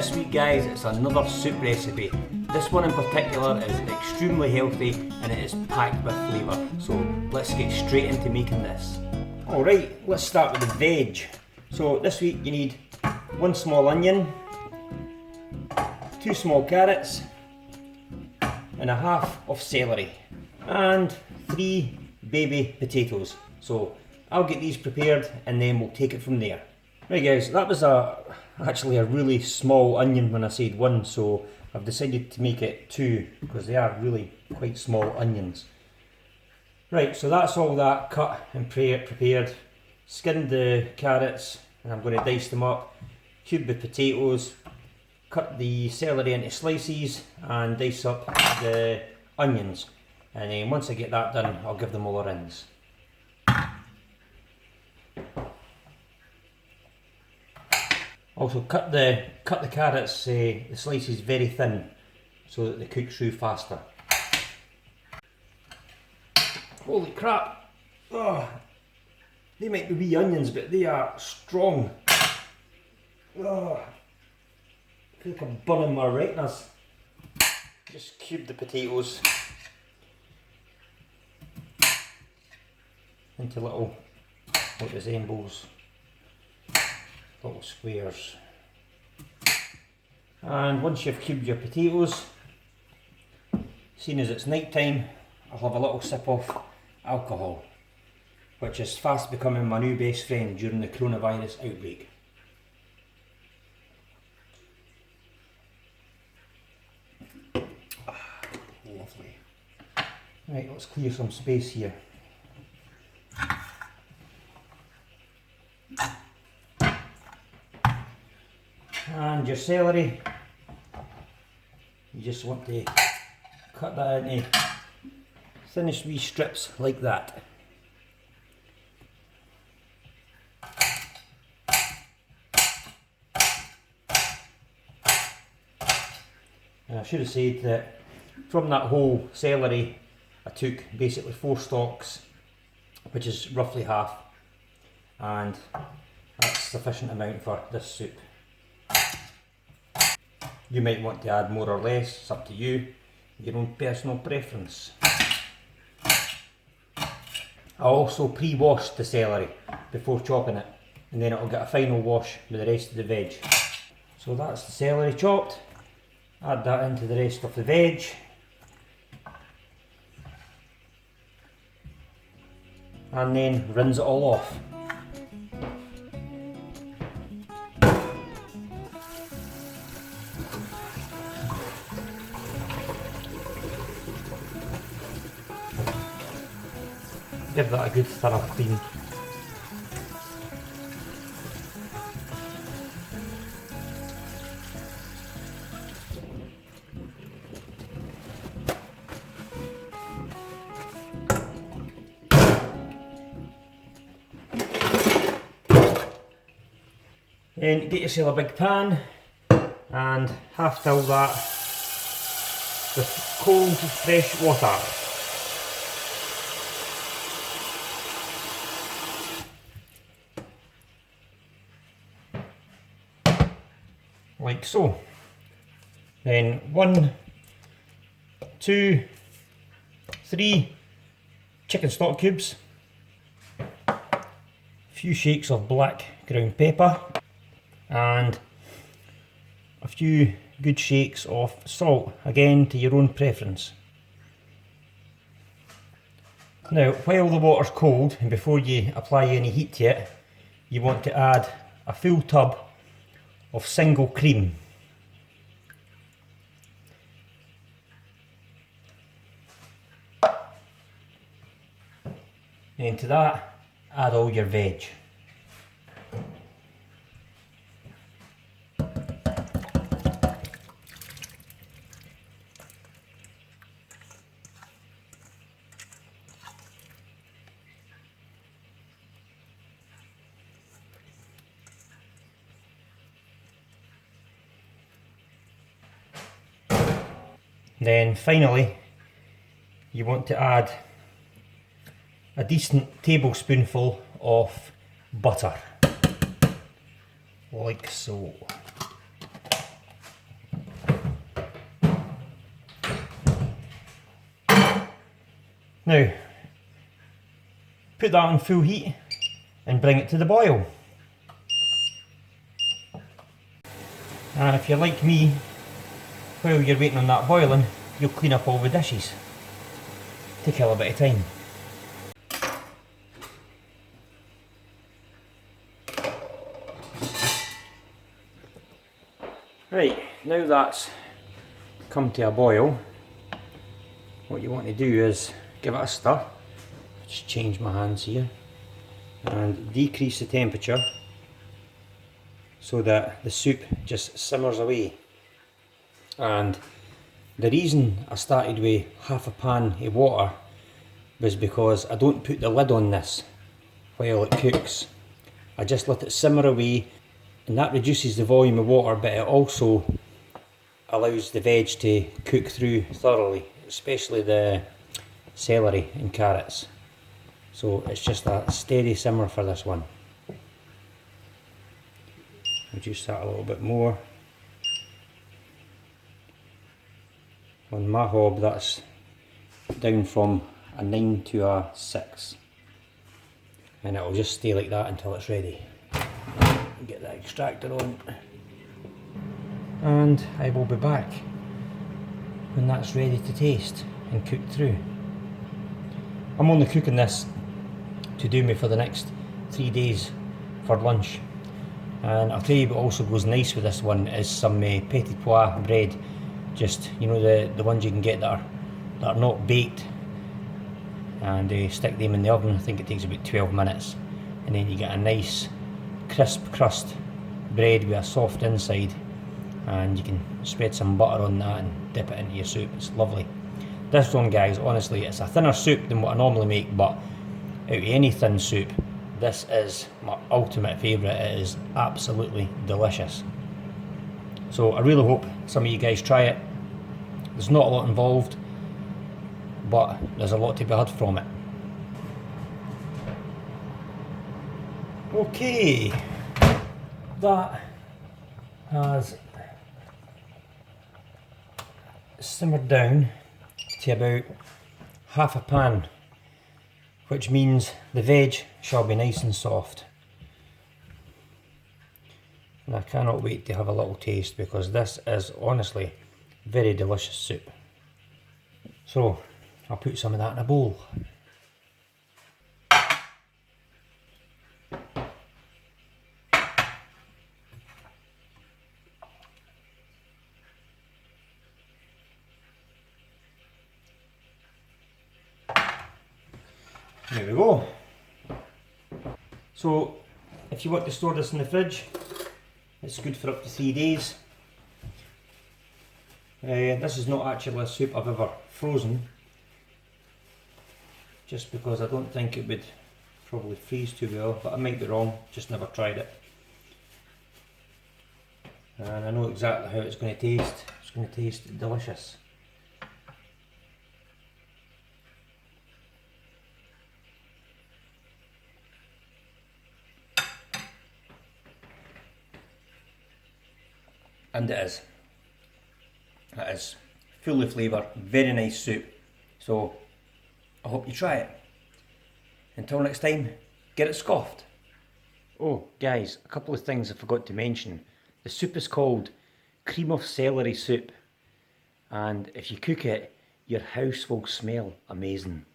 This week guys, it's another soup recipe. This one in particular is extremely healthy and it is packed with flavour. So let's get straight into making this. Alright, let's start with the veg. So this week you need 1 small onion, 2 small carrots, and a half of celery, and 3 baby potatoes. So I'll get these prepared and then we'll take it from there. Right guys, that was actually a really small onion when I said 1, so I've decided to make it 2 because they are really quite small onions. Right, so that's all that cut and prepared. Skinned the carrots and I'm going to dice them up, cube the potatoes, cut the celery into slices and dice up the onions. And then once I get that done, I'll give them all a rinse. Also cut the carrots, the slices very thin so that they cook through faster. Holy crap! Oh, they might be wee onions, but they are strong. Oh, I feel like I'm burning my retinas. Just cube the potatoes into little what resembles little squares. And once you've cubed your potatoes, seeing as it's night time, I'll have a little sip of alcohol, which is fast becoming my new best friend during the coronavirus outbreak. Lovely. Right, let's clear some space here. And your celery, you just want to cut that into thinnish wee strips like that. And I should have said that from that whole celery I took basically 4 stalks, which is roughly half, and that's sufficient amount for this soup. You might want to add more or less, it's up to you, your own personal preference. I also pre-washed the celery before chopping it, and then it'll get a final wash with the rest of the veg. So that's the celery chopped, add that into the rest of the veg. And then rinse it all off. Give that a good thorough clean. Then get yourself a big pan and half fill that with cold fresh water. Like so. Then 1, 2, 3 chicken stock cubes, a few shakes of black ground pepper, and a few good shakes of salt, again to your own preference. Now while the water's cold and before you apply any heat to it, you want to add a full tub of single cream. And to that, add all your veg. Then finally, you want to add a decent tablespoonful of butter, like so. Now, put that on full heat and bring it to the boil. And if you're like me, while you're waiting on that boiling, you'll clean up all the dishes. Take a little bit of time. Right, now that's come to a boil, what you want to do is give it a stir. Just change my hands here and decrease the temperature so that the soup just simmers away. And the reason I started with half a pan of water was because I don't put the lid on this while it cooks. I just let it simmer away, and that reduces the volume of water, but it also allows the veg to cook through thoroughly, especially the celery and carrots. So it's just a steady simmer for this one. Reduce that a little bit more. On my hob that's down from a 9 to a 6, and it will just stay like that until it's ready. Get the extractor on, and I will be back when that's ready to taste and cook through. I'm only cooking this to do me for the next 3 days for lunch, and I'll tell you what also goes nice with this one is some petit pois bread. Just, you know, the ones you can get that are not baked, and stick them in the oven. I think it takes about 12 minutes, and then you get a nice crisp crust bread with a soft inside, and you can spread some butter on that and dip it into your soup. It's lovely. This one, guys, honestly, it's a thinner soup than what I normally make, but out of any thin soup, this is my ultimate favourite. It is absolutely delicious. So I really hope some of you guys try it. There's not a lot involved, but there's a lot to be had from it. Okay, that has simmered down to about half a pan, which means the veg shall be nice and soft. And I cannot wait to have a little taste, because this is honestly very delicious soup. So I'll put some of that in a bowl. There we go. So if you want to store this in the fridge, it's good for up to 3 days. This is not actually a soup I've ever frozen, just because I don't think it would probably freeze too well, but I might be wrong, just never tried it. And I know exactly how it's going to taste. It's going to taste delicious. And it is. It is full of flavour, very nice soup. So I hope you try it. Until next time, get it scoffed. Oh guys, a couple of things I forgot to mention. The soup is called cream of celery soup, and if you cook it, your house will smell amazing.